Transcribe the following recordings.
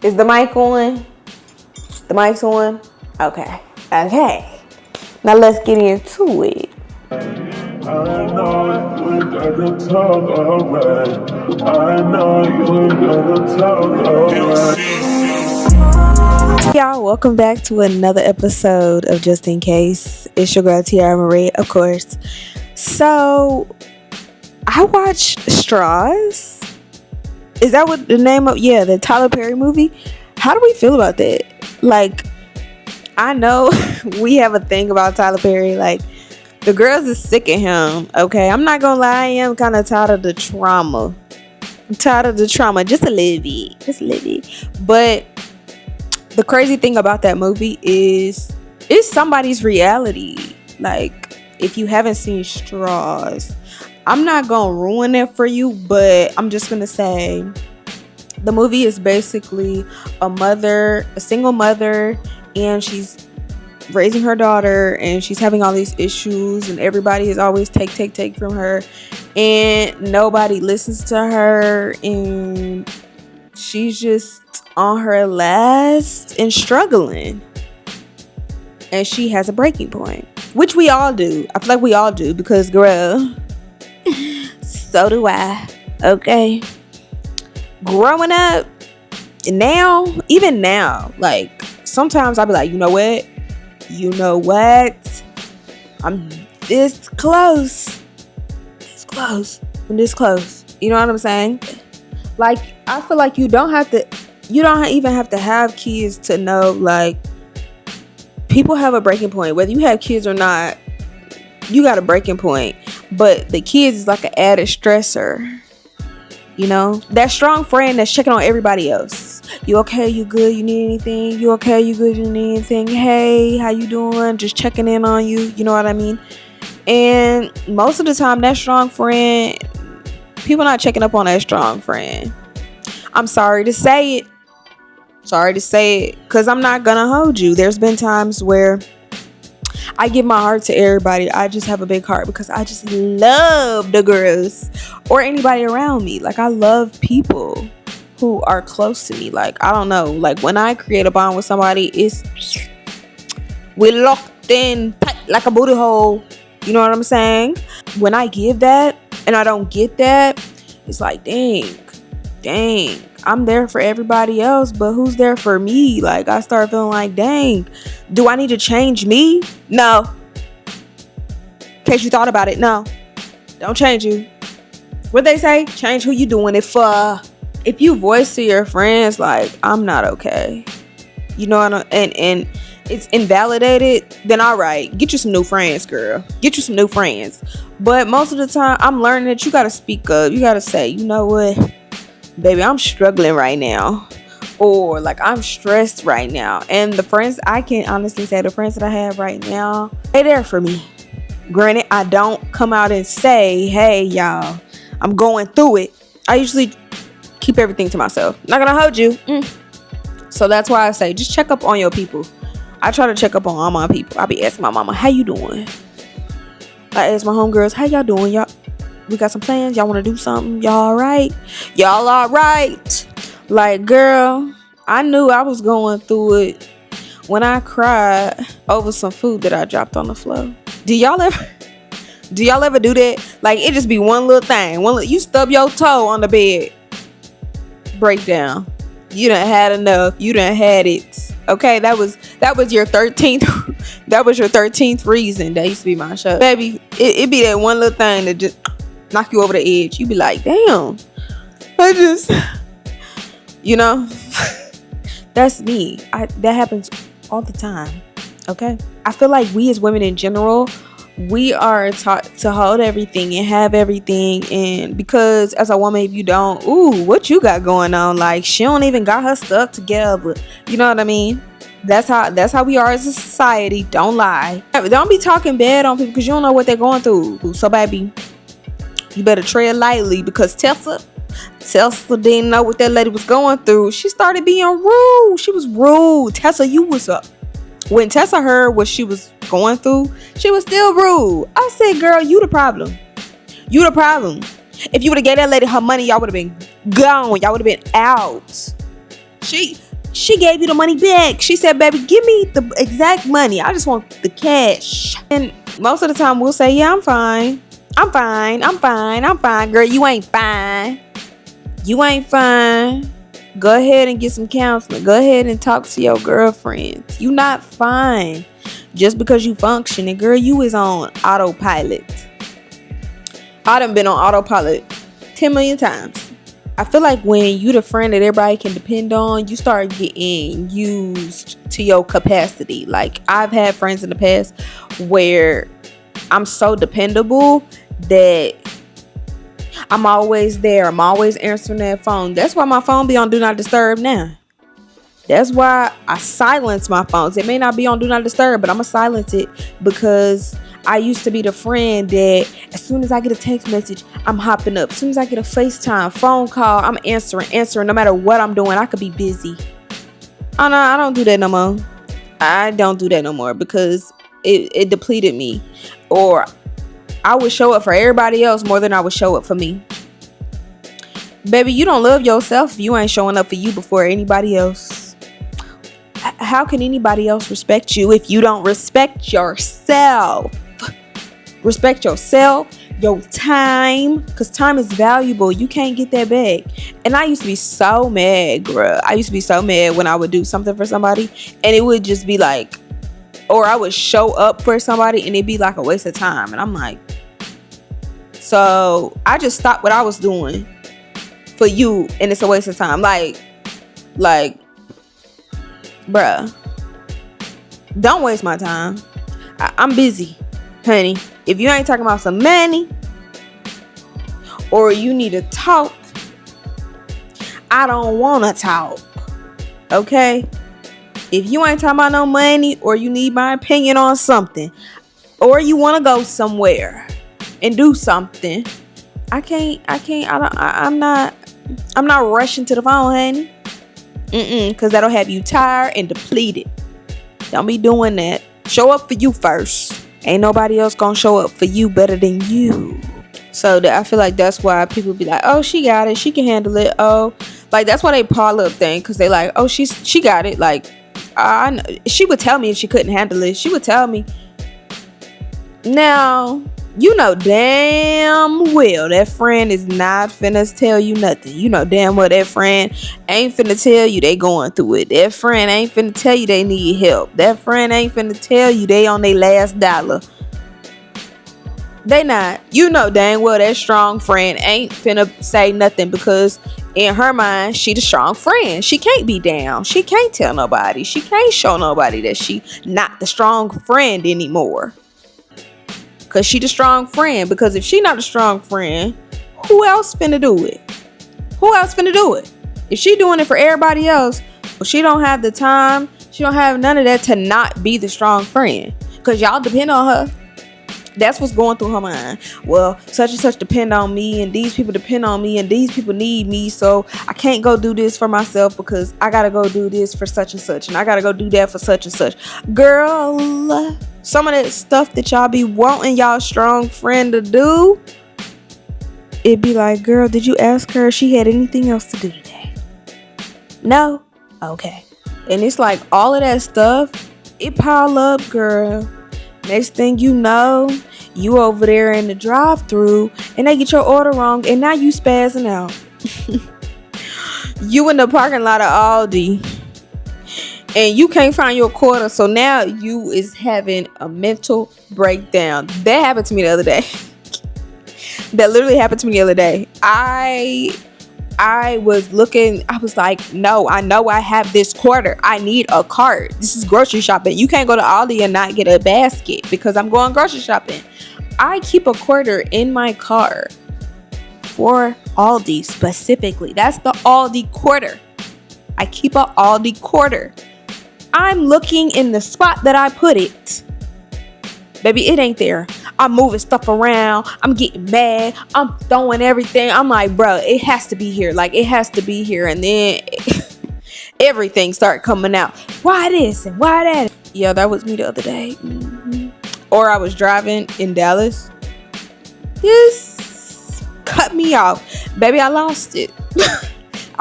Is the mic on? The mic's on? Okay. Okay. Now let's get into it. I know you gotta talk alright. I know you gotta talk alright. Y'all, welcome back to another episode of Just In Case. It's your girl Tierra Marie, of course. So, I watched Straws. Is that what the name of? Yeah, the Tyler Perry movie. How do we feel about that? Like, I know we have a thing about Tyler Perry. Like, the girls is sick of him. Okay, I'm not gonna lie. I am kind of tired of the trauma. I'm tired of the trauma, just a little bit. But the crazy thing about that movie is it's somebody's reality. Like, if you haven't seen Straws, I'm not gonna ruin it for you, but I'm just gonna say the movie is basically a single mother, and she's raising her daughter, and she's having all these issues, and everybody is always take from her, and nobody listens to her, and she's just on her last and struggling, and she has a breaking point, which we all do. I feel like we all do, because girl, so do I. Okay, growing up, even now, like sometimes I'll be like, you know what, I'm this close, I'm this close. You know what I'm saying? Like, I feel like you don't even have to have kids to know, like, people have a breaking point. Whether you have kids or not, you got a breaking point. But the kids is like an added stressor. You know? That strong friend that's checking on everybody else. You okay? You good? You need anything? You okay? You good? You need anything? Hey, how you doing? Just checking in on you. You know what I mean? And most of the time, that strong friend, people not checking up on that strong friend. I'm sorry to say it. Because I'm not gonna hold you. There's been times where I give my heart to everybody. I just have a big heart because I just love the girls or anybody around me. Like, I love people who are close to me. Like, I don't know. Like, when I create a bond with somebody, we're locked in tight like a booty hole. You know what I'm saying? When I give that and I don't get that, it's like, dang. I'm there for everybody else, but who's there for me? Like, I start feeling like, dang, do I need to change me? No. In case you thought about it, no. Don't change you. What they say? Change who you doing it for. If you voice to your friends, like, I'm not okay, you know, and it's invalidated, then all right, get you some new friends, girl. Get you some new friends. But most of the time, I'm learning that you got to speak up. You got to say, you know what? Baby, I'm struggling right now, or like, I'm stressed right now. And the friends, I can honestly say, the friends that I have right now, they're there for me. Granted, I don't come out and say, hey y'all, I'm going through it. I usually keep everything to myself. Not gonna hold you. So that's why I say, just check up on your people. I try to check up on all my people. I be asking my mama, how you doing? I ask my homegirls, how y'all doing? Y'all, we got some plans? Y'all want to do something? Y'all all right? Y'all all right? Like, girl, I knew I was going through it when I cried over some food that I dropped on the floor. Do y'all ever do that? Like, it just be one little thing. You stub your toe on the bed. Breakdown. You done had enough. You done had it. Okay, that was your 13th. That was your 13th reason. That used to be my show. Baby, it be that one little thing that just knock you over the edge. You be like, damn, I just, you know, that's me. That happens all the time. Okay, I feel like we as women in general, we are taught to hold everything and have everything, and because as a woman, if you don't, what you got going on? Like, she don't even got her stuff together. You know what I mean? That's how we are as a society. Don't lie. Don't be talking bad on people because you don't know what they're going through. So baby, you better tread lightly, because Tessa didn't know what that lady was going through. She started being rude. She was rude. Tessa, you was up. When Tessa heard what she was going through, she was still rude. I said, girl, you the problem. You the problem. If you would have gave that lady her money, y'all would have been gone. Y'all would have been out. She gave you the money back. She said, baby, give me the exact money. I just want the cash. And most of the time we'll say, yeah, I'm fine. I'm fine. I'm fine. I'm fine. Girl, you ain't fine. You ain't fine. Go ahead and get some counseling. Go ahead and talk to your girlfriends. You not fine. Just because you functioning, girl, you is on autopilot. I done been on autopilot 10 million times. I feel like when you the friend that everybody can depend on, you start getting used to your capacity. Like, I've had friends in the past where I'm so dependable that I'm always there. I'm always answering that phone. That's why my phone be on Do Not Disturb now. That's why I silence my phones. It may not be on Do Not Disturb, but I'm going to silence it because I used to be the friend that as soon as I get a text message, I'm hopping up. As soon as I get a FaceTime, phone call, I'm answering no matter what I'm doing. I could be busy. Oh, no, I don't do that no more. I don't do that no more because it depleted me. Or I would show up for everybody else more than I would show up for me. Baby, you don't love yourself if you ain't showing up for you before anybody else. How can anybody else respect you if you don't respect yourself? Respect yourself, your time, because time is valuable. You can't get that back. And I used to be so mad, girl. I used to be so mad when I would do something for somebody and it would just be like, or I would show up for somebody and it'd be like a waste of time. And I'm like, so I just stopped what I was doing for you and it's a waste of time. Like, bruh, don't waste my time. I'm busy, honey. If you ain't talking about some money or you need to talk, I don't want to talk. Okay? If you ain't talking about no money or you need my opinion on something or you want to go somewhere and do something, I'm not rushing to the phone, honey. Because that'll have you tired and depleted. Don't be doing that. Show up for you first. Ain't nobody else gonna show up for you better than you. So I feel like that's why people be like, oh, she got it, she can handle it. Oh, like that's why they pile up thing, because they like, oh, she got it. Like, she would tell me if she couldn't handle it. She would tell me. Now, you know damn well that friend is not finna tell you nothing. You know damn well that friend ain't finna tell you they going through it. That friend ain't finna tell you they need help. That friend ain't finna tell you they on their last dollar. They not. You know dang well that strong friend ain't finna say nothing because in her mind, she the strong friend. She can't be down. She can't tell nobody. She can't show nobody that she not the strong friend anymore. Because she the strong friend. Because if she not a strong friend, who else finna do it? Who else finna do it? If she doing it for everybody else, well, she don't have the time. She don't have none of that to not be the strong friend. Because y'all depend on her. That's what's going through her mind. Well, such and such depend on me, and these people depend on me, and these people need me, so I can't go do this for myself because I gotta go do this for such and such, and I gotta go do that for such and such. Girl, some of that stuff that y'all be wanting y'all strong friend to do, it'd be like, girl, did you ask her if she had anything else to do today? No? Okay. And it's like all of that stuff, it pile up, girl. Next thing you know, you over there in the drive-thru and they get your order wrong and now you spazzing out. You in the parking lot of Aldi and you can't find your quarter, so now you is having a mental breakdown. That happened to me the other day. That literally happened to me the other day. I was looking, I was like, no, I know I have this quarter. I need a cart. This is grocery shopping. You can't go to Aldi and not get a basket because I'm going grocery shopping. I keep a quarter in my car for Aldi specifically. That's the Aldi quarter. I keep a Aldi quarter. I'm looking in the spot that I put it. Baby, it ain't there. I'm moving stuff around. I'm getting mad. I'm throwing everything. I'm like, bro, it has to be here. Like, it has to be here. And then everything start coming out. Why this and why that? Yeah, that was me the other day. Or I was driving in Dallas. Just cut me off. Baby, I lost it.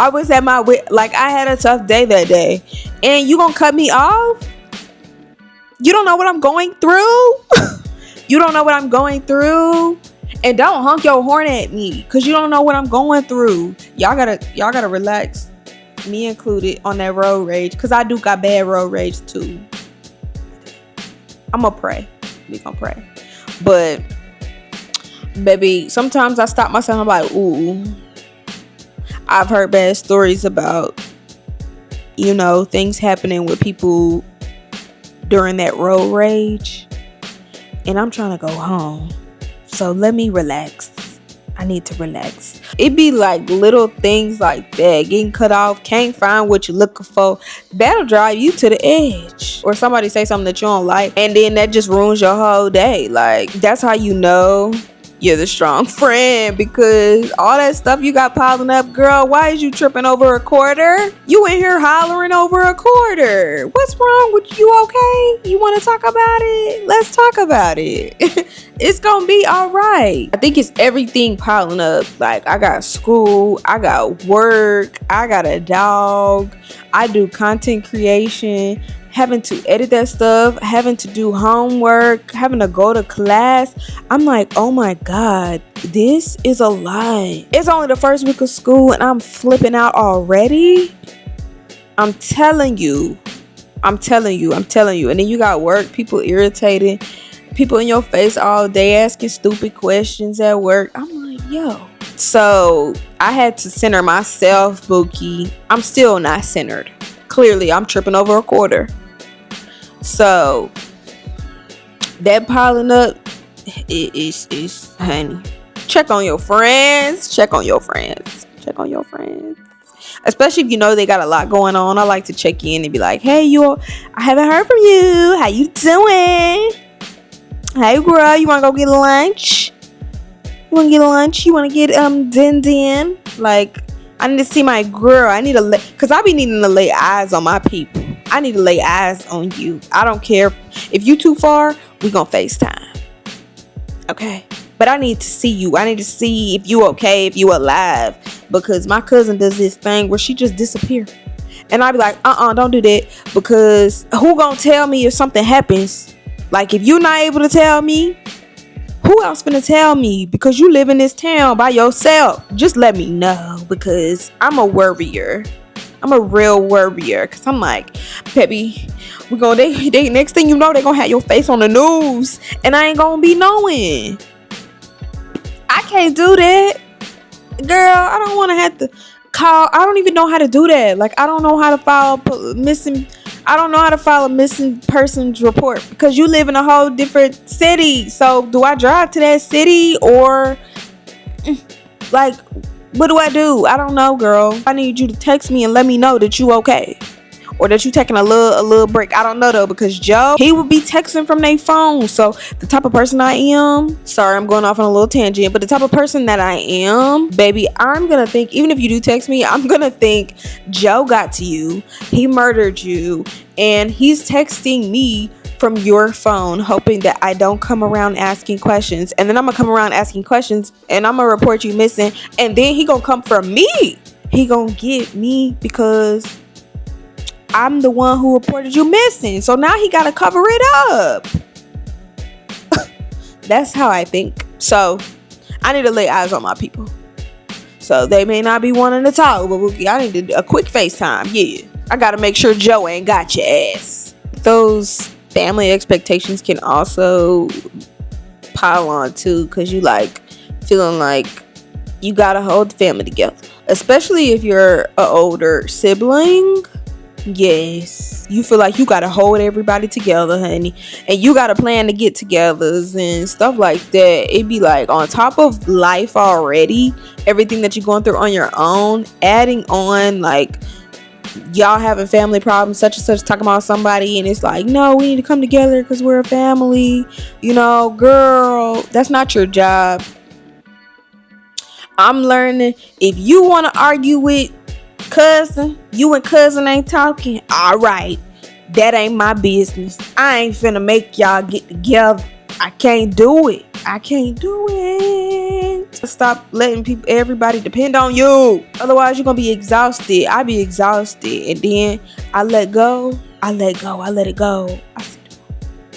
I was at my like I had a tough day that day, and you gonna cut me off? You don't know what I'm going through. You don't know what I'm going through, and don't honk your horn at me because you don't know what I'm going through. Y'all gotta relax, me included, on that road rage, because I do got bad road rage too. I'm gonna pray. We gonna pray, but baby, sometimes I stop myself. I'm like, ooh. I've heard bad stories about, things happening with people during that road rage. And I'm trying to go home. So let me relax. I need to relax. It be like little things like that. Getting cut off, can't find what you're looking for. That'll drive you to the edge. Or somebody say something that you don't like, and then that just ruins your whole day. Like, that's how you know you're the strong friend, because all that stuff you got piling up, girl, why is you tripping over a quarter? You in here hollering over a quarter. What's wrong with you? Okay? You want to talk about it? Let's talk about it. It's gonna be all right. I think it's everything piling up. Like, I got school, I got work, I got a dog, I do content creation, having to edit that stuff, having to do homework, having to go to class. I'm like, oh my God, this is a lot. It's only the first week of school and I'm flipping out already. I'm telling you. And then you got work, people irritated, people in your face all day asking stupid questions at work. I'm like, yo. So I had to center myself, Bookie. I'm still not centered. Clearly, I'm tripping over a quarter. So that piling up is honey. Check on your friends. Especially if you know they got a lot going on. I like to check in and be like, hey, I haven't heard from you. How you doing? Hey, girl, you want to go get lunch? You want to get din? Like, I need to see my girl. Because I be needing to lay eyes on my people. I need to lay eyes on you. I don't care if you too far, we gonna FaceTime. Okay? But I need to see you. I need to see if you okay, if you alive. Because my cousin does this thing where she just disappear. And I be like, don't do that. Because who gonna tell me if something happens? Like, if you're not able to tell me, who else finna tell me? Because you live in this town by yourself. Just let me know, because I'm a worrier. I'm a real worrier, because I'm like, baby, they next thing you know, they gonna have your face on the news, and I ain't gonna be knowing. I can't do that, girl. I don't want to have to call. I don't even know how to do that. Like, I don't know how to file a missing persons report, because you live in a whole different city. So do I drive to that city, or like, what do I do? I don't know, girl. I need you to text me and let me know that you okay, or that you taking a little break. I don't know though, because Joe, he would be texting from their phone. So the type of person I am, sorry, I'm going off on a little tangent, but the type of person that I am, baby, I'm gonna think, even if you do text me, I'm gonna think Joe got to you, he murdered you, and he's texting me from your phone, hoping that I don't come around asking questions. And then I'm gonna come around asking questions, and I'm gonna report you missing, and then he gonna come for me. He gonna get me because I'm the one who reported you missing. So now he gotta cover it up. That's how I think. So I need to lay eyes on my people. So they may not be wanting to talk, but I need to do a quick FaceTime. Yeah, I gotta make sure Joe ain't got your ass. Those family expectations can also pile on too, because you like feeling like you gotta hold the family together, especially if you're an older sibling. Yes, you feel like you gotta hold everybody together, honey, and you gotta plan to get togethers and stuff like that. It be like, on top of life already, everything that you're going through on your own, adding on like y'all having family problems, such and such, talking about somebody, and it's like, no, we need to come together because we're a family. Girl, that's not your job. I'm learning, if you want to argue with cousin, you and cousin ain't talking, all right, that ain't my business. I ain't finna make y'all get together. I can't do it. point. Stop letting everybody depend on you. Otherwise, you're gonna be exhausted. I be exhausted, and then I let go. I let it go.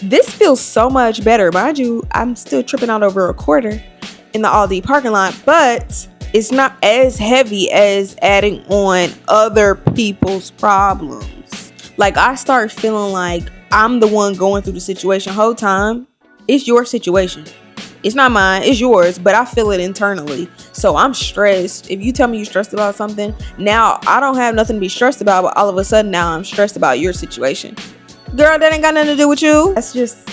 This feels so much better. Mind you, I'm still tripping out over a quarter in the Aldi parking lot, but it's not as heavy as adding on other people's problems. Like, I start feeling like I'm the one going through the situation the whole time. It's your situation. It's not mine. It's yours, but I feel it internally. So I'm stressed. If you tell me you're stressed about something, now I don't have nothing to be stressed about, but all of a sudden now I'm stressed about your situation. Girl, that ain't got nothing to do with you. That's just,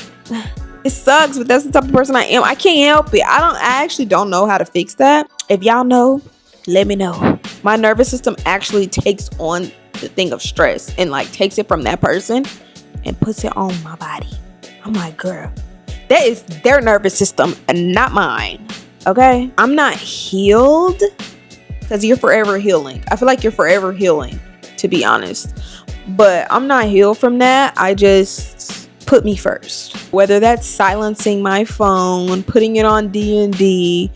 it sucks, but that's the type of person I am. I can't help it. I actually don't know how to fix that. If y'all know, let me know. My nervous system actually takes on the thing of stress and like takes it from that person and puts it on my body. I'm like, girl, that is their nervous system and not mine. Okay? I'm not healed because you're forever healing. I feel like you're forever healing, to be honest. But I'm not healed from that. I just put me first. Whether that's silencing my phone, putting it on D&D.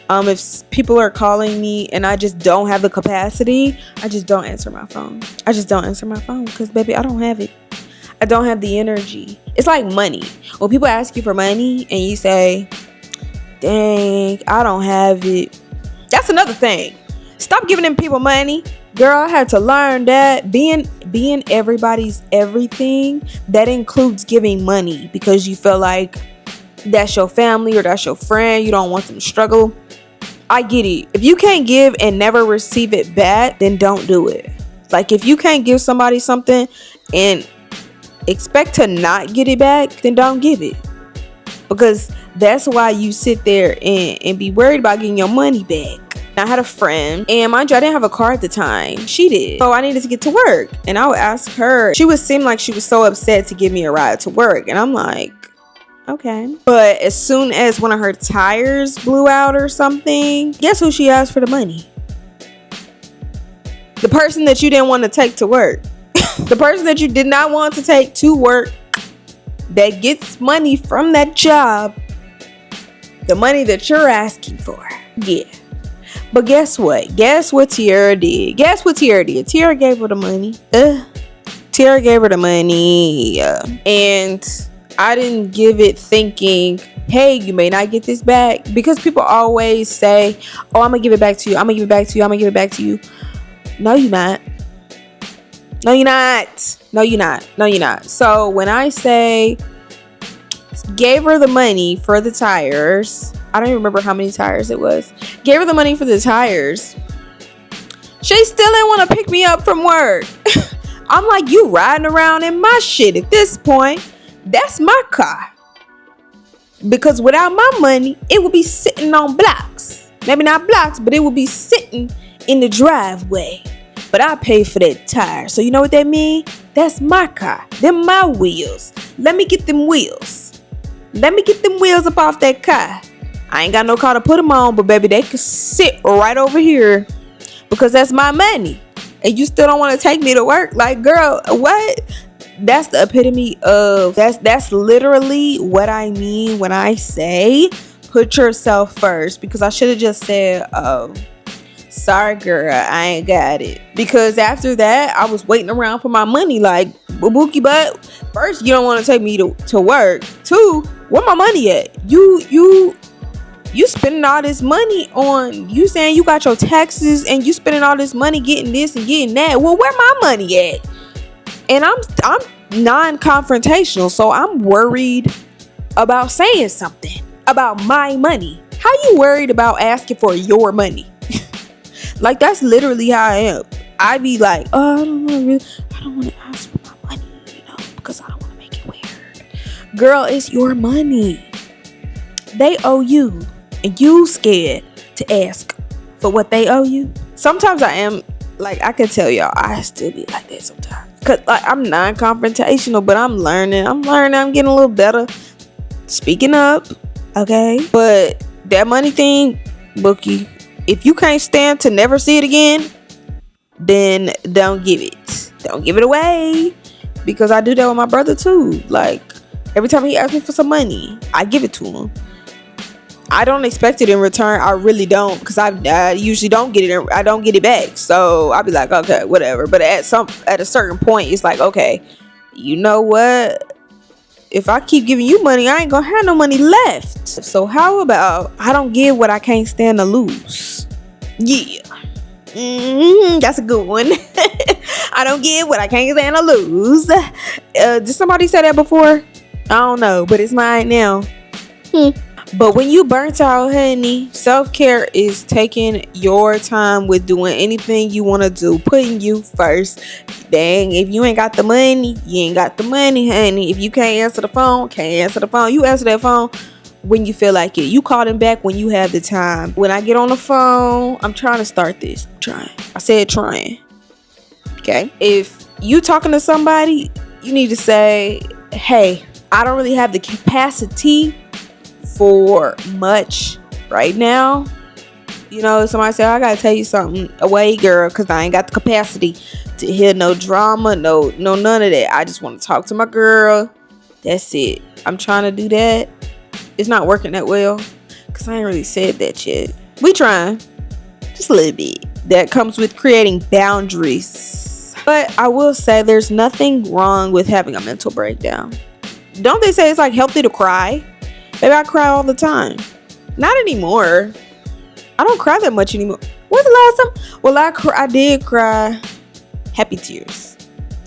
If people are calling me and I just don't have the capacity, I just don't answer my phone. I just don't answer my phone because, baby, I don't have it. I don't have the energy. It's like money. When people ask you for money and you say, dang, I don't have it. That's another thing. Stop giving them people money. Girl, I had to learn that being everybody's everything, that includes giving money because you feel like that's your family or that's your friend. You don't want them to struggle. I get it. If you can't give and never receive it back, then don't do it. Like, if you can't give somebody something and expect to not get it back, then don't give it. Because that's why you sit there and be worried about getting your money back. I had a friend, and mind you, I didn't have a car at the time. She did. So I needed to get to work. And I would ask her. She would seem like she was so upset to give me a ride to work. And I'm like, okay. But as soon as one of her tires blew out or something, guess who she asked for the money? The person that you didn't want to take to work. The person that you did not want to take to work, that gets money from that job, the money that you're asking for. Yeah. But guess what? Guess what Tierra did? Tierra gave her the money. Tierra gave her the money. And I didn't give it thinking, hey, you may not get this back. Because people always say, oh, I'm going to give it back to you. I'm going to give it back to you. I'm going to give it back to you. No, you're not. No, you're not. No, you're not. No, you're not. So when I say gave her the money for the tires, I don't even remember how many tires it was. Gave her the money for the tires. She still didn't want to pick me up from work. I'm like, you riding around in my shit at this point. That's my car. Because without my money, it would be sitting on blocks. Maybe not blocks, but it would be sitting in the driveway. But I paid for that tire. So you know what that means? That's my car. Them my wheels. Let me get them wheels. Let me get them wheels up off that car. I ain't got no car to put them on, but baby, they could sit right over here because that's my money. And you still don't want to take me to work? Like, girl, what? That's the epitome of, that's literally what I mean when I say put yourself first. Because I should have just said, oh, sorry, girl, I ain't got it. Because after that, I was waiting around for my money. Like, Bookie butt. First, you don't want to take me to work. Two, where my money at? You spending all this money on, you saying you got your taxes and you spending all this money getting this and getting that. Well, where my money at? And I'm non-confrontational, so I'm worried about saying something about my money. How you worried about asking for your money? Like, that's literally how I am. I be like, oh, I don't want to ask for my money, because I don't want to make it weird. Girl, it's your money. They owe you, and you scared to ask for what they owe you. Sometimes I am, like, I can tell y'all, I still be like that sometimes. Because, like, I'm non-confrontational, but I'm learning. I'm getting a little better. Speaking up, okay? But that money thing, Bookie, if you can't stand to never see it again, then don't give it. Don't give it away. Because I do that with my brother too. Like, every time he asks me for some money, I give it to him. I don't expect it in return. I really don't, because I usually don't get it. I don't get it back. So I'll be like, okay, whatever. But at a certain point, it's like, okay, you know what? If I keep giving you money, I ain't gonna have no money left. So how about I don't give what I can't stand to lose? Yeah. That's a good one. I don't give what I can't stand to lose. Did somebody say that before? I don't know, but it's mine now. But when you burnt out, honey, self-care is taking your time with doing anything you want to do, putting you first. Dang, if you ain't got the money, you ain't got the money, honey. If you can't answer the phone, you answer that phone when you feel like it. You call them back when you have the time. When I get on the phone, I'm trying to start this. I said trying. Okay? If you talking to somebody, you need to say, hey, I don't really have the capacity for much right now. You know, somebody say, I gotta tell you something away, girl, because I ain't got the capacity to hear no drama, no none of that. I just want to talk to my girl. That's it. I'm trying to do that. It's not working that well because I ain't really said that yet. We trying just a little bit. That comes with creating boundaries. But I will say there's nothing wrong with having a mental breakdown. Don't they say it's like healthy to cry? Baby, I cry all the time. Not anymore. I don't cry that much anymore. When's the last time? Well, I did cry happy tears.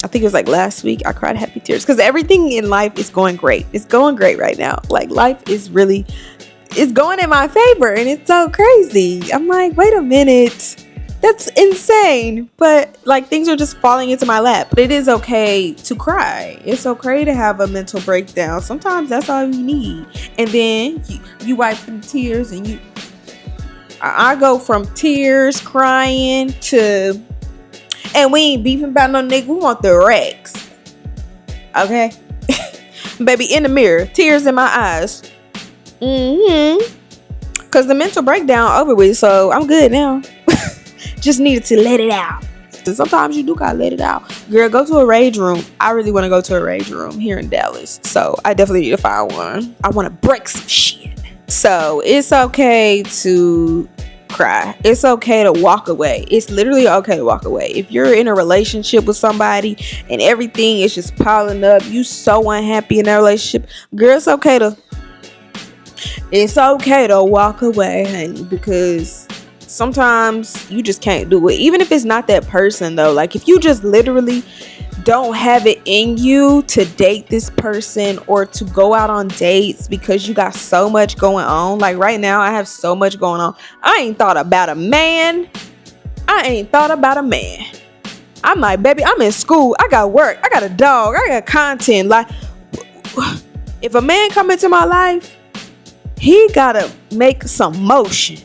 I think it was like last week I cried happy tears because everything in life is going great. It's going great right now. Like life is really, it's going in my favor and it's so crazy. I'm like, wait a minute. That's insane. But like things are just falling into my lap. But it is okay to cry. It's okay to have a mental breakdown. Sometimes that's all you need. And then you wipe the tears and I go from tears, crying to, and we ain't beefing about no nigga. We want the racks. Okay? Baby, in the mirror, tears in my eyes. Because the mental breakdown over with, so I'm good now. Just needed to let it out. Sometimes you do gotta let it out. Girl, go to a rage room. I really want to go to a rage room here in Dallas. So I definitely need to find one. I want to break some shit. So it's okay to cry. It's okay to walk away. It's literally okay to walk away. If you're in a relationship with somebody and everything is just piling up, you so unhappy in that relationship, girl, it's okay to walk away, honey, because sometimes you just can't do it. Even if it's not that person though. Like if you just literally don't have it in you to date this person or to go out on dates because you got so much going on. Like right now I have so much going on. I ain't thought about a man. I'm like, baby, I'm in school. I got work. I got a dog. I got content. Like if a man come into my life, he gotta make some motion.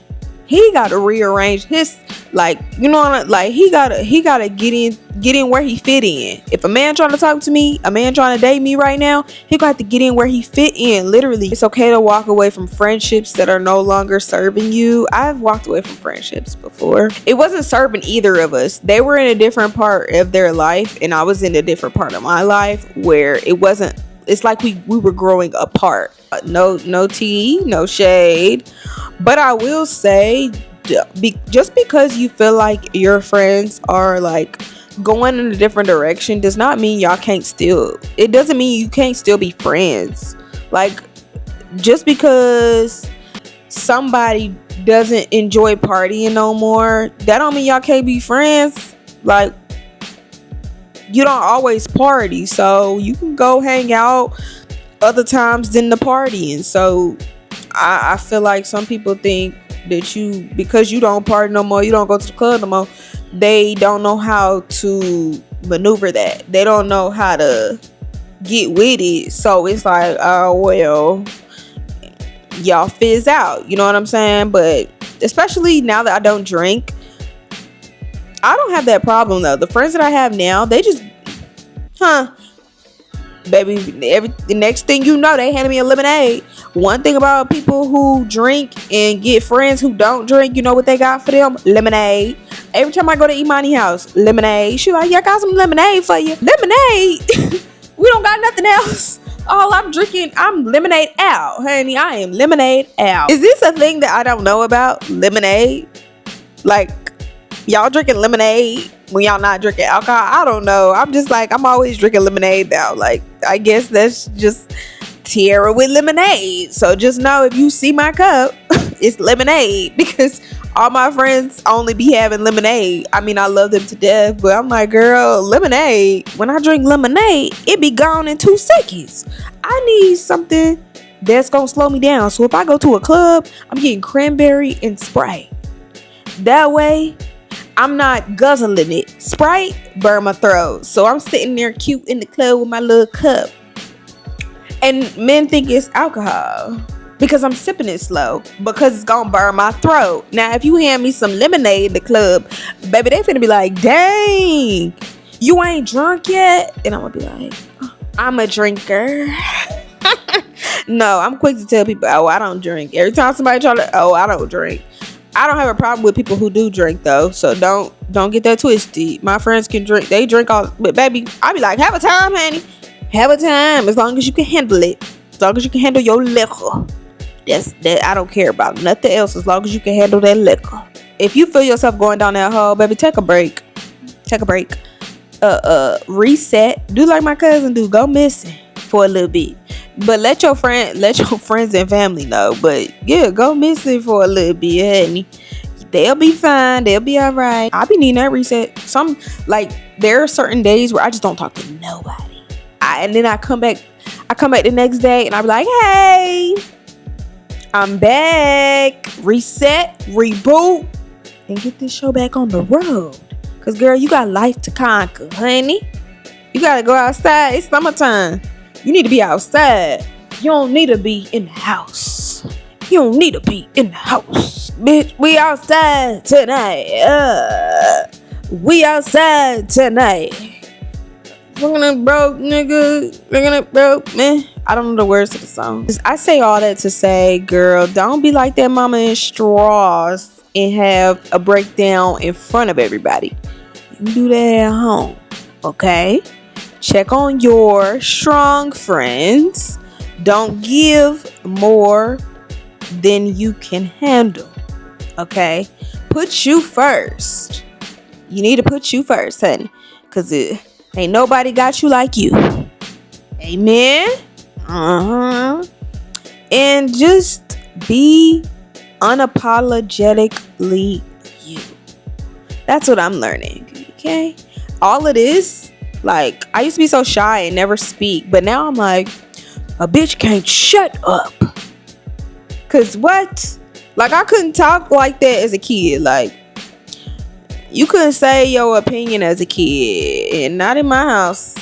He gotta rearrange his, like, you know, like he gotta get in where he fit in. If a man trying to talk to me, a man trying to date me right now, he got to get in where he fit in. Literally, it's okay to walk away from friendships that are no longer serving you. I've walked away from friendships before. It wasn't serving either of us. They were in a different part of their life, and I was in a different part of my life where it wasn't. It's like we were growing apart. No tea, no shade. But I will say, just because you feel like your friends are like going in a different direction does not mean y'all can't still. It doesn't mean you can't still be friends. Like just because somebody doesn't enjoy partying no more, that don't mean y'all can't be friends. Like you don't always party, so you can go hang out other times than the partying. So I feel like some people think that because you don't party no more, you don't go to the club no more, they don't know how to maneuver that. They don't know how to get with it. So it's like, oh well, y'all fizz out. You know what I'm saying? But especially now that I don't drink, I don't have that problem though. The friends that I have now, they just, baby, the next thing you know, they handed me a lemonade. One thing about people who drink and get friends who don't drink, you know what they got for them? Lemonade. Every time I go to Imani's house, lemonade. She like, yeah, I got some lemonade for you. Lemonade? We don't got nothing else. All I'm drinking, I'm lemonade out, honey. I am lemonade out. Is this a thing that I don't know about? Lemonade? Like, y'all drinking lemonade when y'all not drinking alcohol? I don't know. I'm just like, I'm always drinking lemonade now. Like, I guess that's just Tierra with lemonade. So just know if you see my cup, it's lemonade, because all my friends only be having lemonade. I mean, I love them to death, but I'm like, girl, lemonade. When I drink lemonade, it be gone in 2 seconds. I need something that's gonna slow me down. So if I go to a club, I'm getting cranberry and Sprite. That way, I'm not guzzling it. Sprite burn my throat. So I'm sitting there cute in the club with my little cup. And men think it's alcohol because I'm sipping it slow, because it's gonna burn my throat. Now, if you hand me some lemonade in the club, baby, they finna be like, dang, you ain't drunk yet? And I'm gonna be like, oh, I'm a drinker. No, I'm quick to tell people, oh, I don't drink. Every time somebody try to, oh, I don't drink. I don't have a problem with people who do drink though, so don't get that twisted. My friends can drink, they drink all, but baby, I be like, have a time, honey. Have a time, as long as you can handle it. As long as you can handle your liquor. That's that. I don't care about nothing else, as long as you can handle that liquor. If you feel yourself going down that hole, baby, take a break. Take a break. Reset. Do like my cousin do. Go missing for a little bit. But let your friends and family know. But yeah, go missing for a little bit, honey. They'll be fine. They'll be all right. I be needing that reset. There are certain days where I just don't talk to nobody. And then I come back the next day and I be like, hey, I'm back. Reset, reboot, and get this show back on the road. Cause girl, you got life to conquer, honey. You gotta go outside. It's summertime. You need to be outside. You don't need to be in the house. You don't need to be in the house. Bitch, we outside tonight. We outside tonight. Looking at broke nigga. Looking at broke man. I don't know the words to the song. I say all that to say, girl, don't be like that mama in straws and have a breakdown in front of everybody. You can do that at home, okay? Check on your strong friends. Don't give more than you can handle, okay? Put you first. You need to put you first, honey, because ain't nobody got you like you. Amen. And just be unapologetically you. That's what I'm learning, okay? All of this, like, I used to be so shy and never speak, but now I'm like, a bitch can't shut up. Cause what? Like, I couldn't talk like that as a kid. Like, you couldn't say your opinion as a kid, and not in my house.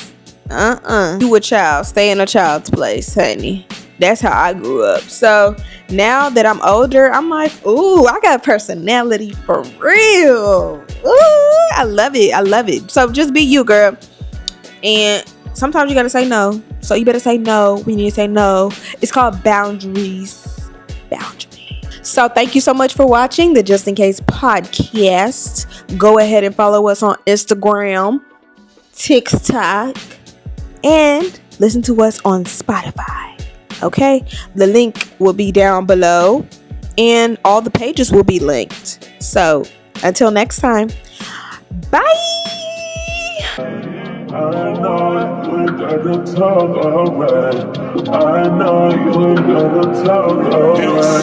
You a child. Stay in a child's place, honey. That's how I grew up. So now that I'm older, I'm like, ooh, I got personality for real. Ooh, I love it. I love it. So just be you, girl. And sometimes you gotta say no. So you better say no when you need to say no. It's called boundaries. So thank you so much for watching the Just In Case podcast. Go ahead and follow us on Instagram, TikTok, and listen to us on Spotify. Okay? The link will be down below and all the pages will be linked. So until next time, bye. I know you ain't gotta talk alright. I know you ain't gotta talk alright.